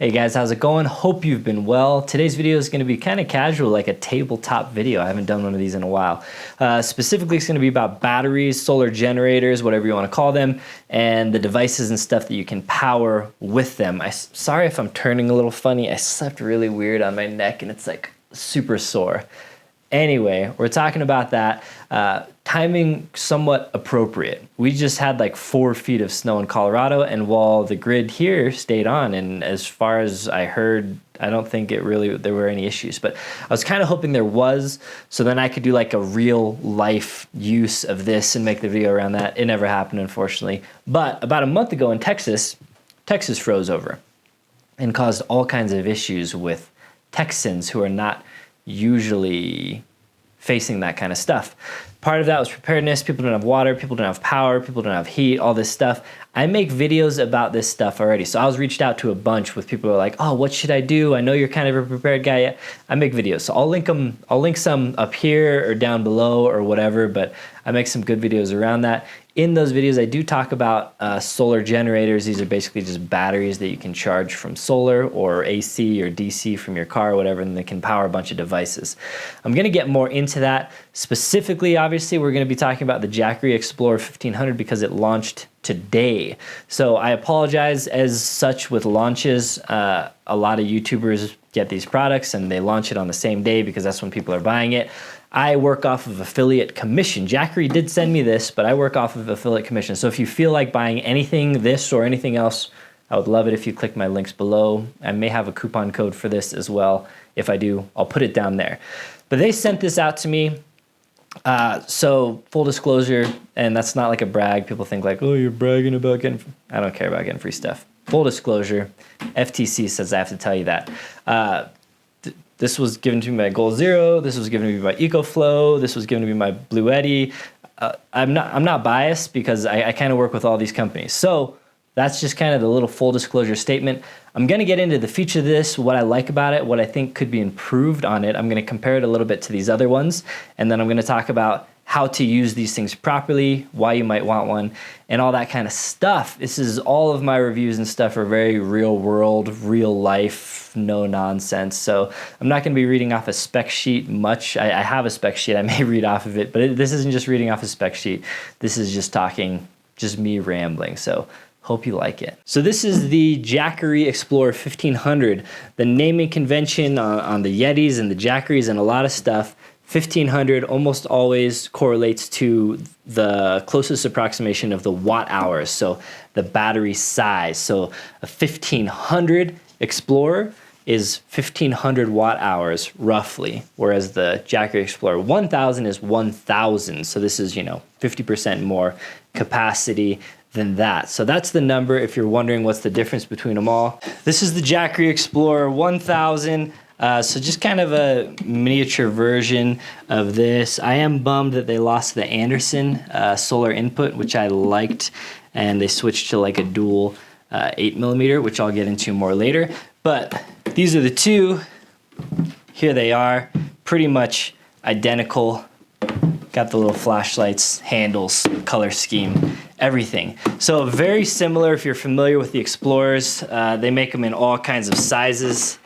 Hey guys, how's it going? Hope you've been well. Today's video is going to be kind of casual, like a tabletop video. I haven't done one of these in a while. Specifically, it's going to be about batteries, solar generators, whatever you want to call them, and the devices and stuff that you can power with them. Sorry if I'm turning a little funny. I slept really weird on my neck and it's like super sore. Anyway, we're talking about that. Timing somewhat appropriate. We just had like 4 feet of snow in Colorado, and while the grid here stayed on, and as far as I heard, I don't think there were any issues, but I was kind of hoping there was, so then I could do like a real life use of this and make the video around that. It never happened, unfortunately. But about a month ago in Texas froze over and caused all kinds of issues with Texans who are not usually facing that kind of stuff. Part of that was preparedness. People don't have water, people don't have power, people don't have heat, all this stuff. I make videos about this stuff already. So I was reached out to a bunch with people who are like, oh, what should I do? I know you're kind of a prepared guy. I make videos. So I'll link some up here or down below or whatever, but I make some good videos around that. In those videos, I do talk about solar generators. These are basically just batteries that you can charge from solar or AC or DC from your car or whatever, and they can power a bunch of devices. I'm gonna get more into that. Specifically, obviously, we're gonna be talking about the Jackery Explorer 1500 because it launched today. So I apologize as such with launches. A lot of YouTubers get these products and they launch it on the same day because that's when people are buying it. I work off of affiliate commission. Jackery did send me this, but I work off of affiliate commission. So if you feel like buying anything, this or anything else, I would love it if you click my links below. I may have a coupon code for this as well. If I do, I'll put it down there. But they sent this out to me. So full disclosure, and that's not like a brag. People think like, oh, you're bragging about getting, I don't care about getting free stuff. Full disclosure, FTC says I have to tell you that. This was given to me by Goal Zero. This was given to me by EcoFlow. This was given to me by Blue Eddy. I'm not biased because I kind of work with all these companies. So that's just kind of the little full disclosure statement. I'm going to get into the feature of this, what I like about it, what I think could be improved on it. I'm going to compare it a little bit to these other ones, and then I'm going to talk about how to use these things properly, why you might want one, and all that kind of stuff. This is all of my reviews and stuff are very real world, real life, no nonsense. So I'm not going to be reading off a spec sheet much. I have a spec sheet. I may read off of it, but this isn't just reading off a spec sheet. This is just talking, just me rambling. So hope you like it. So this is the Jackery Explorer 1500. The naming convention on the Yetis and the Jackerys and a lot of stuff, 1500 almost always correlates to the closest approximation of the watt hours, so the battery size. So a 1500 Explorer is 1500 watt hours roughly, whereas the Jackery Explorer 1000 is 1000. So this is, 50% more capacity than that. So that's the number if you're wondering what's the difference between them all. This is the Jackery Explorer 1000. So just kind of a miniature version of this. I am bummed that they lost the Anderson solar input, which I liked, and they switched to like a dual 8mm, which I'll get into more later. But these are the two. Here they are, pretty much identical. Got the little flashlights, handles, color scheme, everything. So very similar if you're familiar with the Explorers. They make them in all kinds of sizes.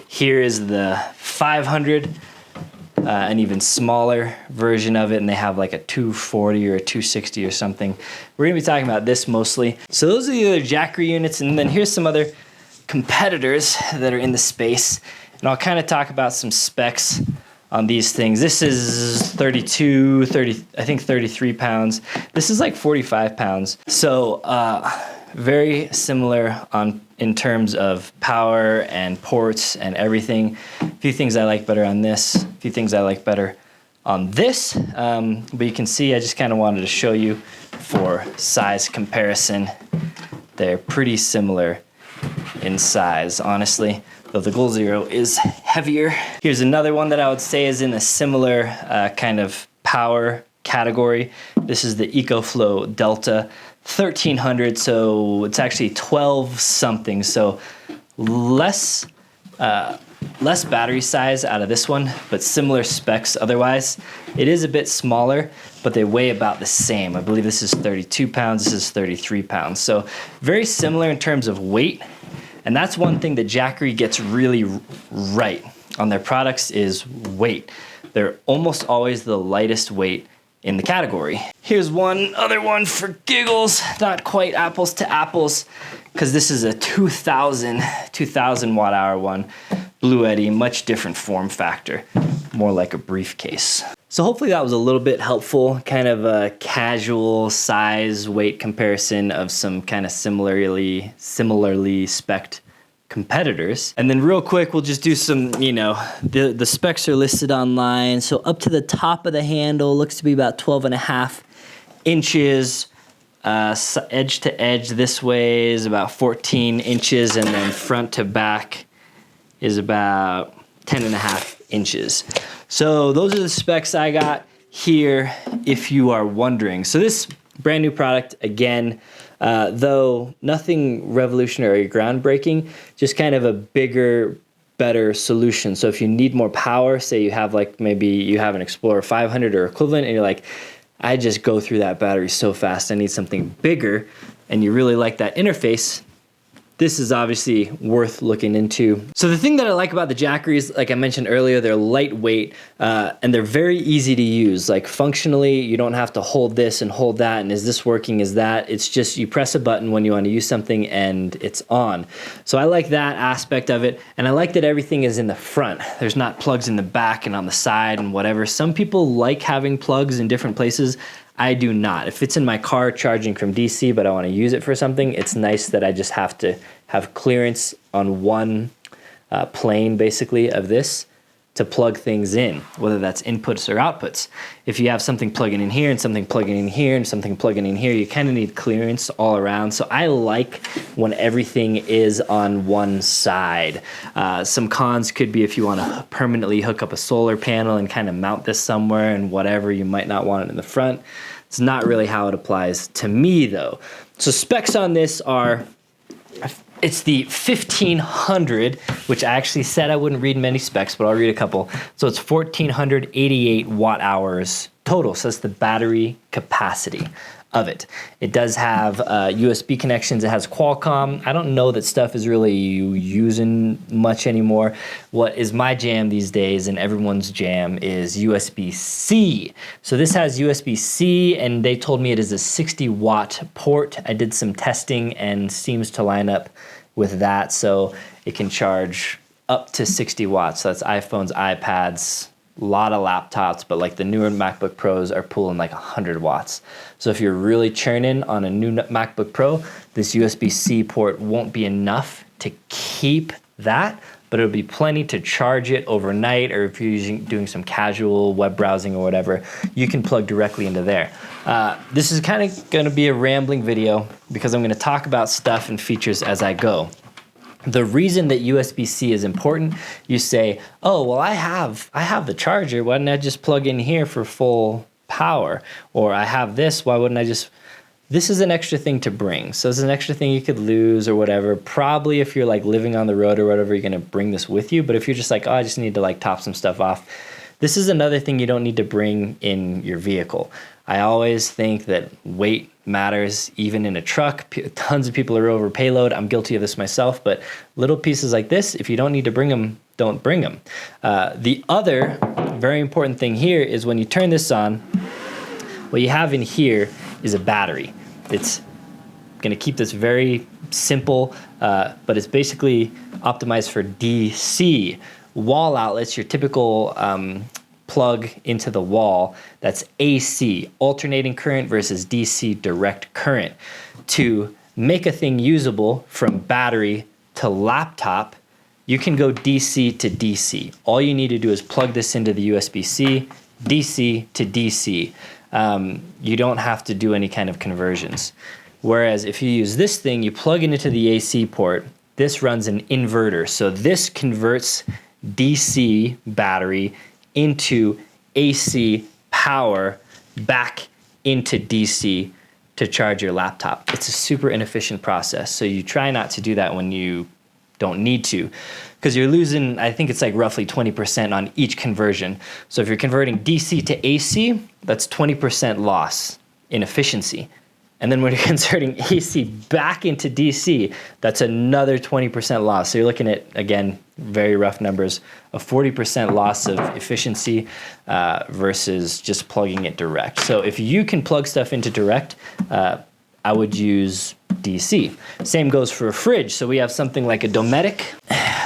Here is the 500, an even smaller version of it, and they have like a 240 or a 260 or something. We're gonna be talking about this mostly. So those are the other Jackery units, and then here's some other competitors that are in the space, and I'll kind of talk about some specs on these things. This is 33 pounds. This is like 45 pounds. So very similar in terms of power and ports and everything. A few things I like better on this, a few things I like better on this. But you can see I just kind of wanted to show you for size comparison. They're pretty similar in size, honestly, though the Goal Zero is heavier. Here's another one that I would say is in a similar kind of power category. This is the EcoFlow Delta 1300, so it's actually 12 something, so less battery size out of this one, but similar specs otherwise. It is a bit smaller, but they weigh about the same. I believe this is 32 pounds, this is 33 pounds. So very similar in terms of weight, And that's one thing that Jackery gets really right on their products is weight. They're almost always the lightest weight in the category. Here's one other one for giggles, not quite apples to apples, because this is a 2000 watt hour one. Blue Eddy, much different form factor, more like a briefcase. So hopefully that was a little bit helpful, kind of a casual size weight comparison of some kind of similarly spec'd competitors. And then real quick, we'll just do some, the specs are listed online. So up to the top of the handle looks to be about 12.5 inches. Edge to edge this way is about 14 inches, and then front to back is about 10.5 inches. So those are the specs I got here, if you are wondering. So this brand new product, again, though nothing revolutionary or groundbreaking, just kind of a bigger, better solution. So if you need more power, say you have maybe you have an Explorer 500 or equivalent, and you're like, I just go through that battery so fast, I need something bigger, and you really like that interface, this is obviously worth looking into. So the thing that I like about the Jackeries, like I mentioned earlier, they're lightweight and they're very easy to use. Like functionally, you don't have to hold this and hold that, and is this working, is that? It's just you press a button when you want to use something and it's on. So I like that aspect of it, and I like that everything is in the front. There's not plugs in the back and on the side and whatever. Some people like having plugs in different places. I do not. If it's in my car charging from DC, but I want to use it for something, it's nice that I just have to have clearance on one plane, basically, of this to plug things in, whether that's inputs or outputs. If you have something plugging in here and something plugging in here and something plugging in here, you kind of need clearance all around. So I like when everything is on one side. Some cons could be if you want to permanently hook up a solar panel and kind of mount this somewhere and whatever, you might not want it in the front. It's not really how it applies to me though. So specs on this are, it's the 1500, which I actually said I wouldn't read many specs, but I'll read a couple. So it's 1488 watt hours total. So that's the battery capacity of it. It does have USB connections. It has Qualcomm. I don't know that stuff is really using much anymore. What is my jam these days, and everyone's jam, is USB-C. So this has USB-C, and they told me it is a 60 watt port. I did some testing and seems to line up with that. So it can charge up to 60 watts. So that's iPhones, iPads, a lot of laptops, but like the newer MacBook Pros are pulling like 100 watts. So if you're really churning on a new MacBook Pro, this USB-C port won't be enough to keep that, but it'll be plenty to charge it overnight, or if you're doing some casual web browsing or whatever, you can plug directly into there. This is kind of going to be a rambling video because I'm going to talk about stuff and features as I go. The reason that USB-C is important, you say, oh, well, I have the charger. Why didn't I just plug in here for full power? Or I have this, why wouldn't I just... This is an extra thing to bring. So it's an extra thing you could lose or whatever. Probably if you're like living on the road or whatever, you're gonna bring this with you. But if you're just like, oh, I just need to like top some stuff off, this is another thing you don't need to bring in your vehicle. I always think that weight matters, even in a truck. Tons of people are over payload. I'm guilty of this myself, but little pieces like this, if you don't need to bring them, don't bring them. The other very important thing here is when you turn this on, what you have in here is a battery. It's going to keep this very simple, but it's basically optimized for DC. Wall outlets, your typical plug into the wall, that's AC, alternating current versus DC direct current. To make a thing usable from battery to laptop, you can go DC to DC. All you need to do is plug this into the USB-C, DC to DC. You don't have to do any kind of conversions. Whereas if you use this thing, you plug it into the AC port, this runs an inverter. So this converts DC battery into AC power back into DC to charge your laptop. It's a super inefficient process. So you try not to do that when you don't need to, because you're losing, I think it's like roughly 20% on each conversion. So if you're converting DC to AC, that's 20% loss in efficiency. And then when you're inserting AC back into DC, that's another 20% loss. So you're looking at, again, very rough numbers, a 40% loss of efficiency versus just plugging it direct. So if you can plug stuff into direct, I would use DC. Same goes for a fridge. So we have something like a Dometic.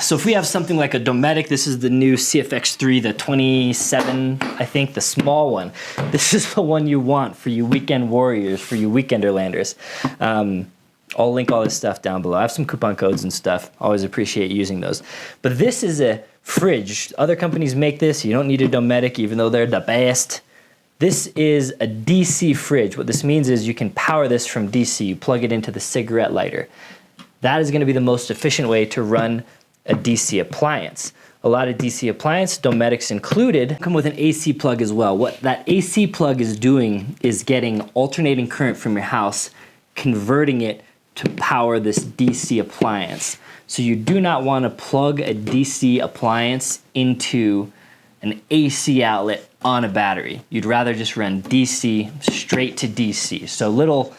So if we have something like a Dometic, this is the new CFX3, the 27, I think, the small one. This is the one you want for you weekend warriors, for you weekenderlanders. I'll link all this stuff down below. I have some coupon codes and stuff. Always appreciate using those. But this is a fridge. Other companies make this. You don't need a Dometic, even though they're the best. This is a DC fridge. What this means is you can power this from DC. You plug it into the cigarette lighter. That is going to be the most efficient way to run a DC appliance. A lot of DC appliance, Dometics included, come with an AC plug as well. What that AC plug is doing is getting alternating current from your house, converting it to power this DC appliance. So you do not want to plug a DC appliance into an AC outlet on a battery. You'd rather just run DC straight to DC. So little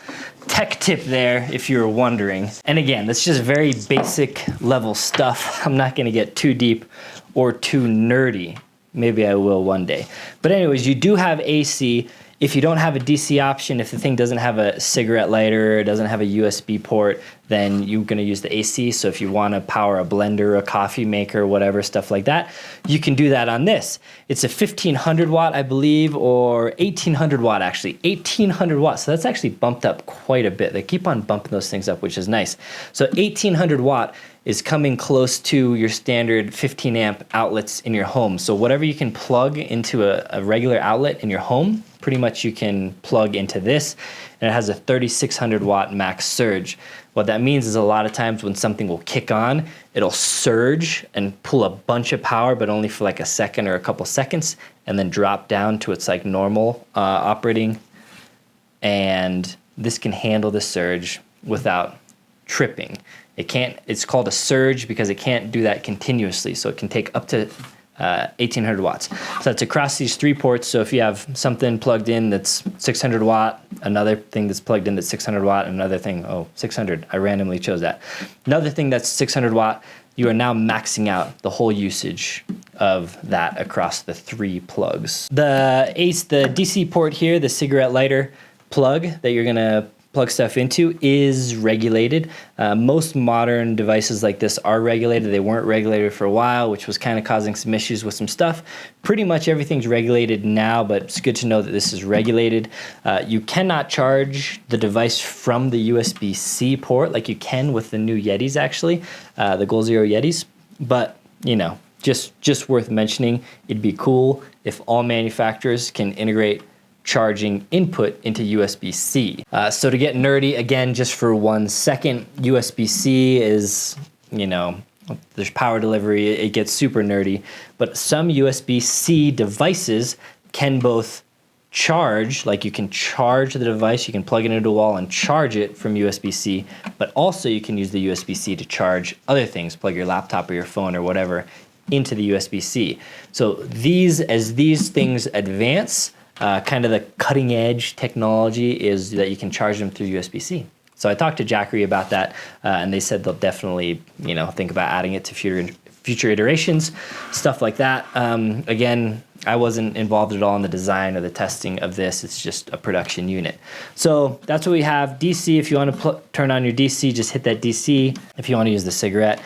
tech tip there if you were wondering. And again, that's just very basic level stuff. I'm not gonna get too deep or too nerdy. Maybe I will one day. But anyways, you do have AC. If you don't have a DC option, if the thing doesn't have a cigarette lighter, it doesn't have a USB port, then you're gonna use the AC. So if you wanna power a blender, a coffee maker, whatever, stuff like that, you can do that on this. It's a 1500 watt, I believe, or 1800 watt actually, 1800 watts. So that's actually bumped up quite a bit. They keep on bumping those things up, which is nice. So 1800 watt is coming close to your standard 15 amp outlets in your home. So whatever you can plug into a regular outlet in your home, pretty much you can plug into this, and it has a 3600 watt max surge. What that means is a lot of times when something will kick on, it'll surge and pull a bunch of power, but only for like a second or a couple seconds, and then drop down to its like normal operating. And this can handle the surge without tripping. It's called a surge because it can't do that continuously. So it can take up to 1800 watts. So that's across these 3 ports. So if you have something plugged in that's 600 watt, another thing that's plugged in that's 600 watt, another thing, 600, I randomly chose that. Another thing that's 600 watt, you are now maxing out the whole usage of that across the 3 plugs. The DC port here, the cigarette lighter plug that you're gonna plug stuff into is regulated. Most modern devices like this are regulated. They weren't regulated for a while, which was kind of causing some issues with some stuff. Pretty much everything's regulated now, but it's good to know that this is regulated. You cannot charge the device from the USB-C port like you can with the new Yetis actually, the Goal Zero Yetis. But, you know, just worth mentioning, it'd be cool if all manufacturers can integrate charging input into USB-C. So to get nerdy, again, just for 1 second, USB-C is, you know, there's power delivery, it gets super nerdy, but some USB-C devices can both charge, like you can charge the device, you can plug it into a wall and charge it from USB-C, but also you can use the USB-C to charge other things, plug your laptop or your phone or whatever into the USB-C. So as these things advance, kind of the cutting edge technology is that you can charge them through USB-C. So I talked to Jackery about that, and they said they'll definitely, you know, think about adding it to future iterations, stuff like that. Again, I wasn't involved at all in the design or the testing of this. It's just a production unit. So that's what we have. DC, if you want to turn on your DC, just hit that DC. If you want to use the cigarette,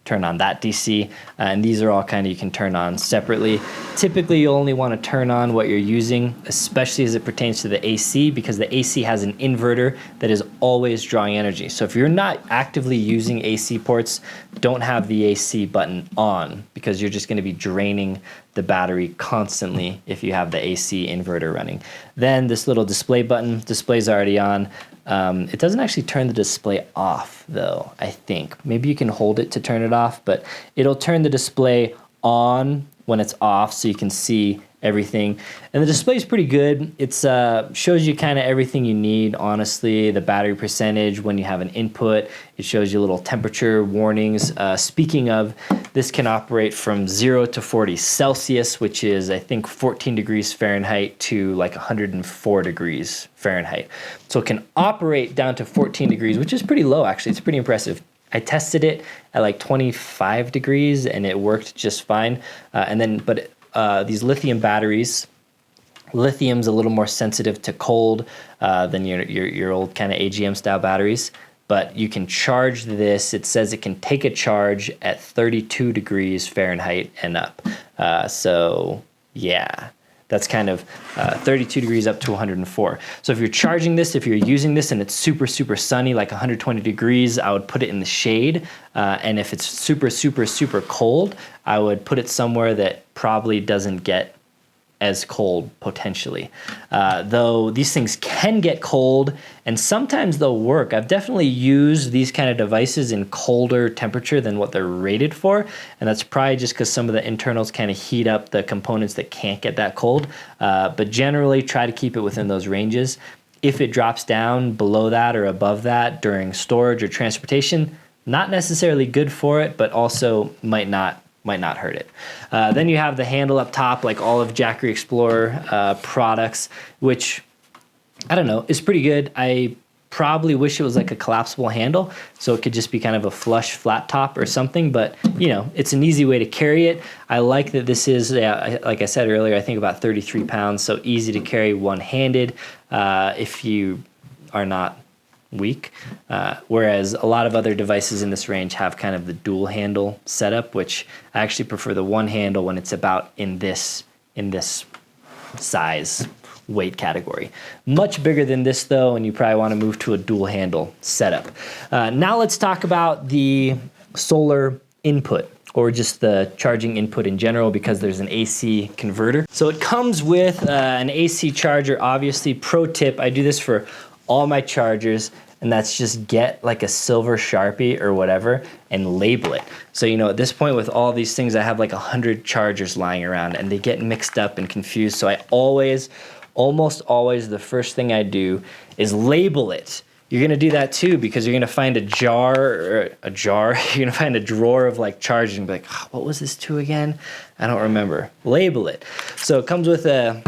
turn on that DC, and these are all kind of, you can turn on separately. Typically you only want to turn on what you're using, especially as it pertains to the AC, because the AC has an inverter that is always drawing energy. So if you're not actively using AC ports, don't have the AC button on, because you're just going to be draining the battery constantly if you have the AC inverter running. Then this little display button, display's already on. It doesn't actually turn the display off though, I think. Maybe you can hold it to turn it off, but it'll turn the display on when it's off, so you can see everything. And the display is pretty good. It's shows you kind of everything you need, honestly. The battery percentage when you have an input. It shows you little temperature warnings. Speaking of, this can operate from 0 to 40 Celsius, which is, I think, 14 degrees Fahrenheit to like 104 degrees Fahrenheit. So it can operate down to 14 degrees, which is pretty low, actually. It's pretty impressive. I tested it at like 25 degrees and it worked just fine. But these lithium batteries, lithium's a little more sensitive to cold than your old kind of AGM style batteries. But you can charge this. It says it can take a charge at 32 degrees Fahrenheit and up. So yeah, that's kind of 32 degrees up to 104. So if you're charging this, if you're using this and it's super, super sunny, like 120 degrees, I would put it in the shade. And if it's super, super, super cold, I would put it somewhere that probably doesn't get as cold potentially. Though these things can get cold and sometimes they'll work. I've definitely used these kind of devices in colder temperature than what they're rated for. And that's probably just because some of the internals kind of heat up the components that can't get that cold. But generally try to keep it within those ranges. If it drops down below that or above that during storage or transportation, not necessarily good for it, but also might not hurt it. Then you have the handle up top, like all of Jackery Explorer products, which, I don't know, is pretty good. I probably wish it was like a collapsible handle, so it could just be kind of a flush flat top or something, but you know, it's an easy way to carry it. I like that this is, like I said earlier, I think about 33 pounds, so easy to carry one-handed if you are not weak, whereas a lot of other devices in this range have kind of the dual handle setup, which I actually prefer the one handle when it's about in this size weight category. Much bigger than this though, and you probably want to move to a dual handle setup. Now let's talk about the solar input, or just the charging input in general, because there's an AC converter. So it comes with an AC charger, obviously. Pro tip, I do this for all my chargers, and that's just get like a silver Sharpie or whatever and label it. So, you know, at this point with all these things, I have like 100 chargers lying around and they get mixed up and confused. So I almost always, the first thing I do is label it. You're gonna do that too, because you're gonna find you're gonna find a drawer of like charging and be like, oh, what was this to again? I don't remember. Label it. So it comes with a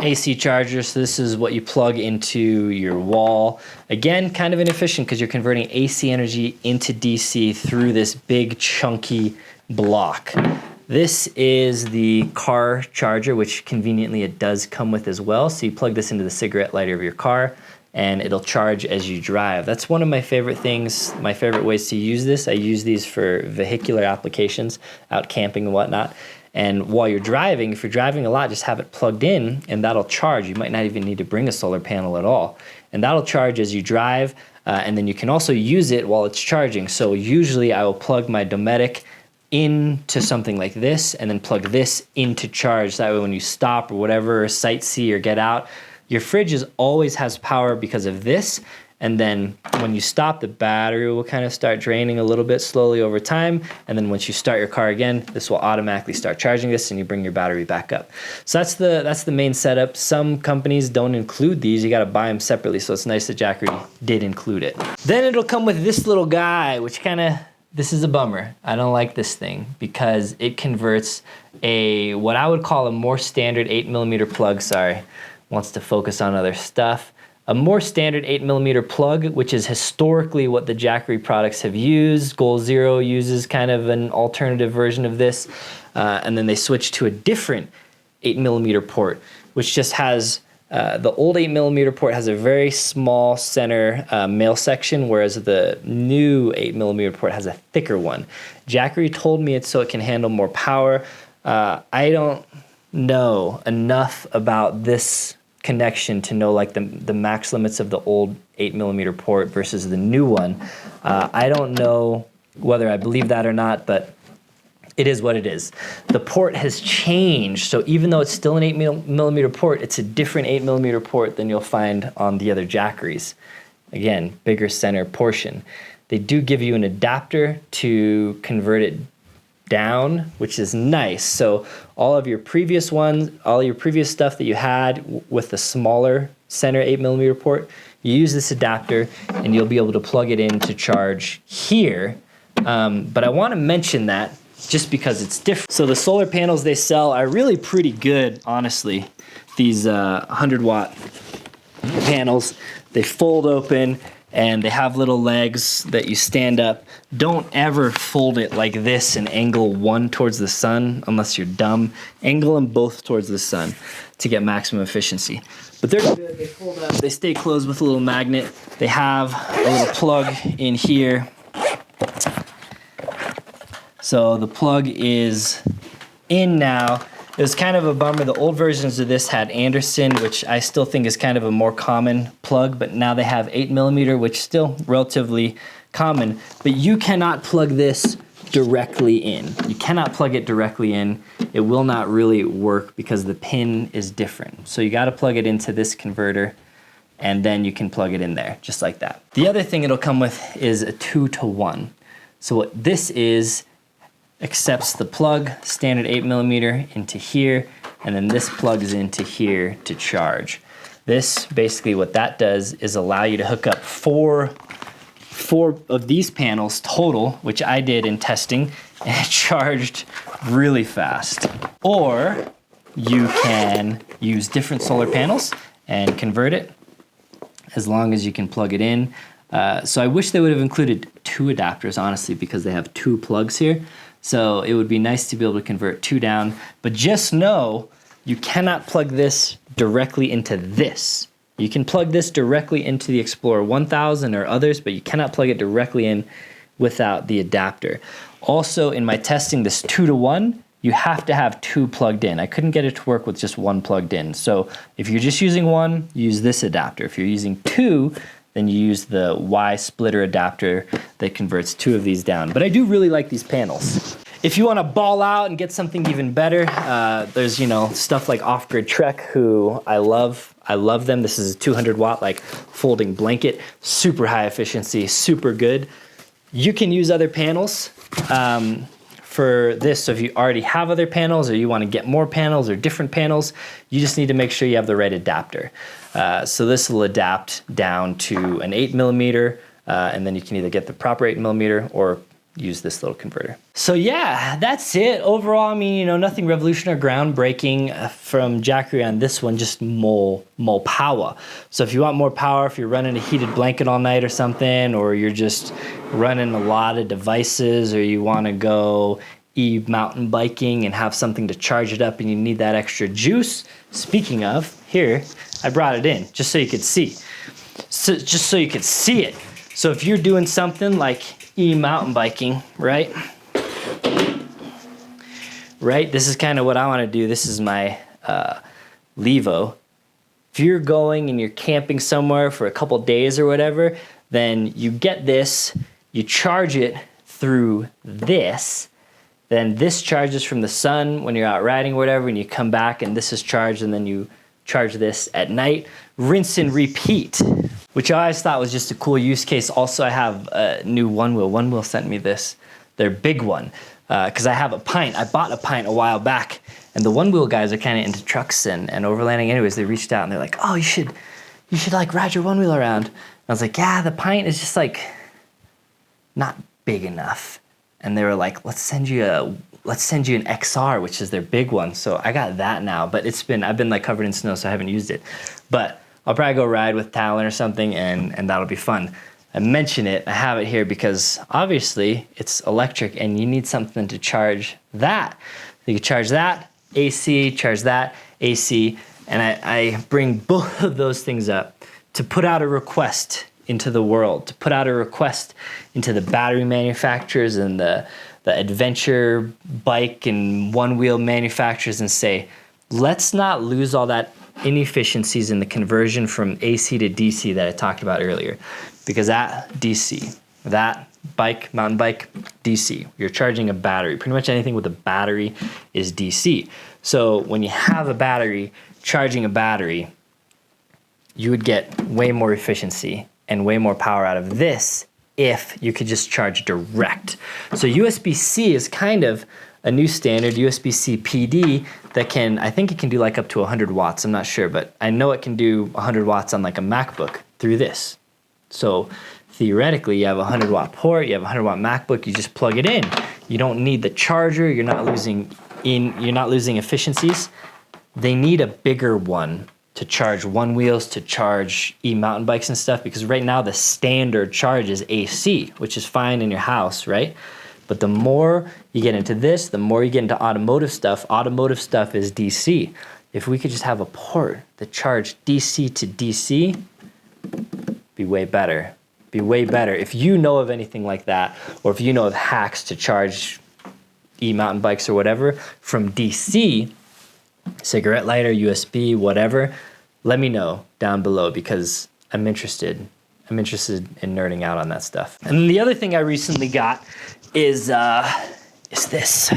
AC charger, so this is what you plug into your wall. Again, kind of inefficient because you're converting AC energy into DC through this big chunky block. This is the car charger, which conveniently it does come with as well. So you plug this into the cigarette lighter of your car and it'll charge as you drive. That's one of my favorite things, my favorite ways to use this. I use these for vehicular applications, out camping and whatnot. And while you're driving, if you're driving a lot, just have it plugged in and that'll charge. You might not even need to bring a solar panel at all. And that'll charge as you drive, and then you can also use it while it's charging. So usually I will plug my Dometic into something like this and then plug this into charge. That way when you stop or whatever, sightsee or get out, your fridge always has power because of this. And then when you stop, the battery will kind of start draining a little bit slowly over time. And then once you start your car again, this will automatically start charging this and you bring your battery back up. So that's the main setup. Some companies don't include these. You got to buy them separately. So it's nice that Jackery did include it. Then it'll come with this little guy, which this is a bummer. I don't like this thing because it converts what I would call a more standard 8mm plug. Sorry, wants to focus on other stuff. A more standard 8mm plug, which is historically what the Jackery products have used. Goal Zero uses kind of an alternative version of this. And then they switched to a different 8mm port, which just has, the old 8mm port has a very small center male section, whereas the new 8mm port has a thicker one. Jackery told me it's so it can handle more power. I don't know enough about this connection to know like the max limits of the old 8mm port versus the new one. I don't know whether I believe that or not, but it is what it is. The port has changed, so even though it's still an 8mm port, it's a different 8mm port than you'll find on the other Jackeries. Again, bigger center portion. They do give you an adapter to convert it down, which is nice. So all of your previous ones, all your previous stuff that you had with the smaller center 8mm port, you use this adapter and you'll be able to plug it in to charge here. But I want to mention that just because it's different. So the solar panels they sell are really pretty good, honestly. These 100-watt panels, they fold open and they have little legs that you stand up. Don't ever fold it like this and angle one towards the sun unless you're dumb. Angle them both towards the sun to get maximum efficiency. But they're good, they fold up, they stay closed with a little magnet. They have a little plug in here. So the plug is in now. It was kind of a bummer. The old versions of this had Anderson, which I still think is kind of a more common plug, but now they have 8mm, which is still relatively common. But you cannot plug this directly in. You cannot plug it directly in. It will not really work because the pin is different. So you got to plug it into this converter, and then you can plug it in there, just like that. The other thing it'll come with is a 2-to-1. So what this is, accepts the plug, standard 8mm into here, and then this plugs into here to charge. This, basically what that does is allow you to hook up four of these panels total, which I did in testing, and it charged really fast. Or you can use different solar panels and convert it as long as you can plug it in. So I wish they would have included 2 adapters, honestly, because they have 2 plugs here. So it would be nice to be able to convert 2 down, but just know you cannot plug this directly into this. You can plug this directly into the Explorer 1000 or others, but you cannot plug it directly in without the adapter. Also, in my testing, this 2-to-1, you have to have 2 plugged in. I couldn't get it to work with just 1 plugged in. So if you're just using 1, use this adapter. If you're using 2, then you use the Y splitter adapter that converts 2 of these down. But I do really like these panels. If you want to ball out and get something even better, there's, you know, stuff like Off Grid Trek, who I love. I love them. This is a 200-watt like folding blanket, super high efficiency, super good. You can use other panels for this. So if you already have other panels, or you want to get more panels or different panels, you just need to make sure you have the right adapter. So this will adapt down to an 8mm, and then you can either get the proper 8mm or use this little converter. So yeah, that's it. Overall, I mean, you know, nothing revolutionary or groundbreaking from Jackery on this one, just more power. So if you want more power, if you're running a heated blanket all night or something, or you're just running a lot of devices, or you want to go mountain biking and have something to charge it up and you need that extra juice, speaking of, here, I brought it in just so you could see. So, just so you could see it. So if you're doing something like mountain biking, right? This is kind of what I want to do. This is my Levo. If you're going and you're camping somewhere for a couple days or whatever, then you get this, you charge it through this, then this charges from the sun when you're out riding or whatever, and you come back and this is charged, and then you charge this at night. Rinse and repeat, which I always thought was just a cool use case. Also, I have a new OneWheel. OneWheel sent me this, their big one, because I have a pint. I bought a pint a while back, and the OneWheel guys are kind of into trucks and overlanding. Anyways, they reached out and they're like, "Oh, you should like ride your OneWheel around." And I was like, "Yeah, the pint is just like not big enough." And they were like, let's send you an XR, which is their big one. So I got that now, but I've been like covered in snow, so I haven't used it. But I'll probably go ride with Talon or something, and that'll be fun. I mention it, I have it here because obviously it's electric and you need something to charge that. You can charge that, AC, charge that, AC, and I bring both of those things up to put out a request into the world, to put out a request into the battery manufacturers and the adventure bike and one-wheel manufacturers, and say, let's not lose all that inefficiencies in the conversion from AC to DC that I talked about earlier. Because that DC, that bike, mountain bike, DC, you're charging a battery. Pretty much anything with a battery is DC. So when you have a battery, charging a battery, you would get way more efficiency and way more power out of this if you could just charge direct. So USB-C is kind of a new standard, USB-C PD, that can, I think it can do like up to 100 watts, I'm not sure, but I know it can do 100 watts on like a MacBook through this. So theoretically, you have a 100 watt port, you have a 100 watt MacBook, you just plug it in. You don't need the charger, you're not losing efficiencies. They need a bigger one to charge OneWheels, to charge e-mountain bikes and stuff, because right now the standard charge is AC, which is fine in your house, right? But the more you get into this, the more you get into automotive stuff is DC. If we could just have a port that charged DC to DC, be way better. Be way better. If you know of anything like that, or if you know of hacks to charge e-mountain bikes or whatever from DC, cigarette lighter, USB, whatever, let me know down below, because I'm interested in nerding out on that stuff. And then the other thing I recently got is this.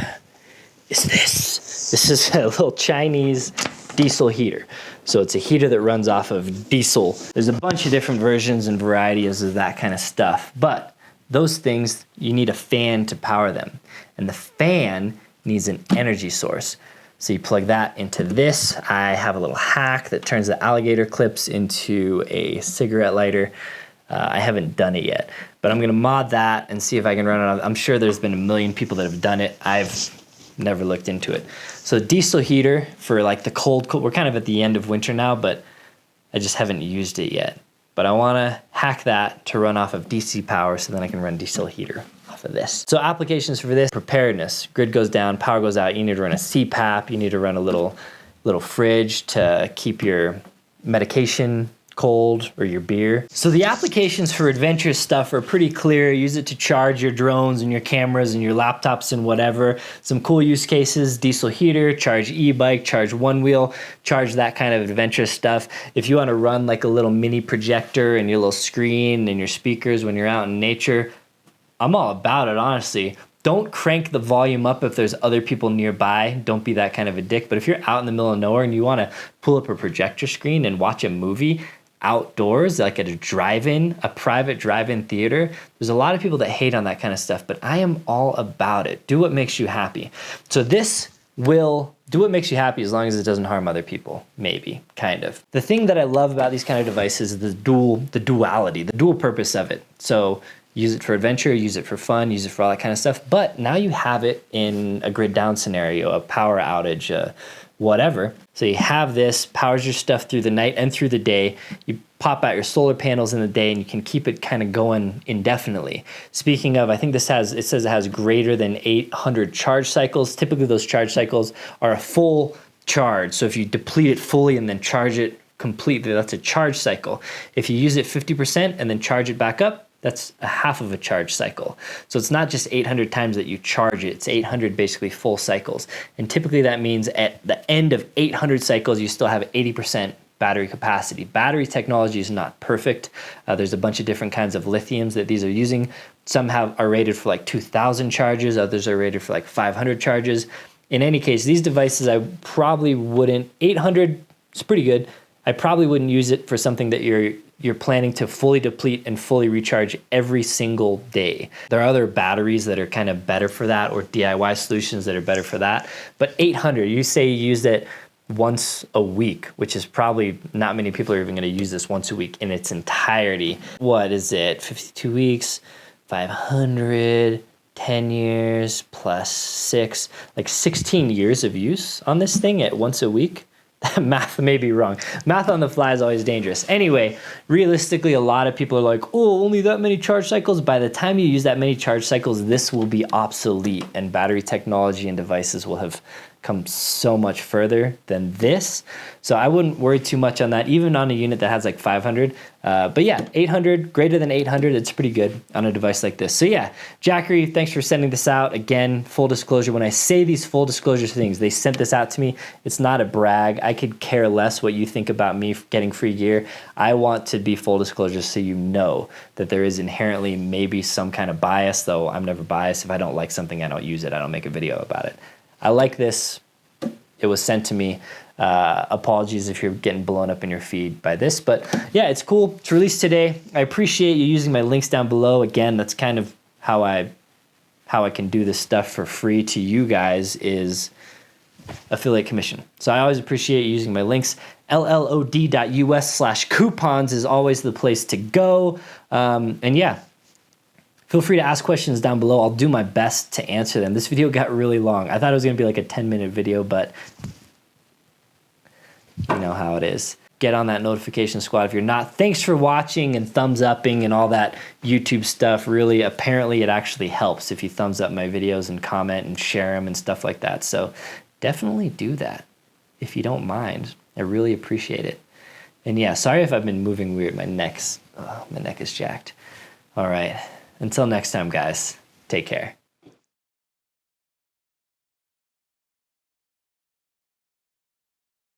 This is a little Chinese diesel heater. So it's a heater that runs off of diesel. There's a bunch of different versions and varieties of that kind of stuff, but those things, you need a fan to power them. And the fan needs an energy source. So you plug that into this. I have a little hack that turns the alligator clips into a cigarette lighter. I haven't done it yet, but I'm gonna mod that and see if I can run it on. I'm sure there's been a million people that have done it. I've never looked into it. So diesel heater for like the cold, we're kind of at the end of winter now, but I just haven't used it yet. But I wanna hack that to run off of DC power, so then I can run diesel heater off of this. So applications for this: preparedness. Grid goes down, power goes out, you need to run a CPAP, you need to run a little fridge to keep your medication cold, or your beer. So the applications for adventurous stuff are pretty clear. Use it to charge your drones and your cameras and your laptops and whatever. Some cool use cases: diesel heater, charge e-bike, charge OneWheel, charge that kind of adventurous stuff. If you want to run like a little mini projector and your little screen and your speakers when you're out in nature, I'm all about it, honestly. Don't crank the volume up if there's other people nearby. Don't be that kind of a dick. But if you're out in the middle of nowhere and you want to pull up a projector screen and watch a movie outdoors, like at a drive-in, a private drive-in theater, there's a lot of people that hate on that kind of stuff, but I am all about it. Do what makes you happy. So this will do what makes you happy as long as it doesn't harm other people, maybe, kind of. The thing that I love about these kind of devices is the duality, the dual purpose of it. So use it for adventure, use it for fun, use it for all that kind of stuff, but now you have it in a grid down scenario, a power outage, whatever. So you have this, powers your stuff through the night and through the day. You pop out your solar panels in the day and you can keep it kind of going indefinitely. Speaking of, I think it says it has greater than 800 charge cycles. Typically those charge cycles are a full charge. So if you deplete it fully and then charge it completely, that's a charge cycle. If you use it 50% and then charge it back up, that's a half of a charge cycle. So it's not just 800 times that you charge it, it's 800 basically full cycles. And typically that means at the end of 800 cycles, you still have 80% battery capacity. Battery technology is not perfect. There's a bunch of different kinds of lithiums that these are using. Some are rated for like 2,000 charges, others are rated for like 500 charges. In any case, these devices, I probably wouldn't, 800 is pretty good. I probably wouldn't use it for something that you're planning to fully deplete and fully recharge every single day. There are other batteries that are kind of better for that, or DIY solutions that are better for that. But 800, you say you use it once a week, which is probably not many people are even going to use this once a week in its entirety. What is it? 52 weeks, 500, 10 years plus 6, like 16 years of use on this thing at once a week. Math may be wrong. Math on the fly is always dangerous. Anyway, realistically, a lot of people are like, oh, only that many charge cycles. By the time you use that many charge cycles, this will be obsolete, and battery technology and devices will have come so much further than this. So I wouldn't worry too much on that, even on a unit that has like 500. But yeah, 800, greater than 800, it's pretty good on a device like this. So yeah, Jackery, thanks for sending this out. Again, full disclosure, when I say these full disclosure things, they sent this out to me. It's not a brag. I could care less what you think about me getting free gear. I want to be full disclosure so you know that there is inherently maybe some kind of bias, though I'm never biased. If I don't like something, I don't use it. I don't make a video about it. I like this. It was sent to me. Apologies if you're getting blown up in your feed by this, but yeah, it's cool. It's released today. I appreciate you using my links down below. Again, that's kind of how I can do this stuff for free to you guys, is affiliate commission. So I always appreciate you using my links. llod.us/coupons is always the place to go. And yeah, feel free to ask questions down below. I'll do my best to answer them. This video got really long. I thought it was gonna be like a 10-minute video, but you know how it is. Get on that notification squad if you're not. Thanks for watching and thumbs upping and all that YouTube stuff. Really, apparently it actually helps if you thumbs up my videos and comment and share them and stuff like that. So definitely do that if you don't mind. I really appreciate it. And yeah, sorry if I've been moving weird. My neck is jacked. All right, until next time, guys, take care.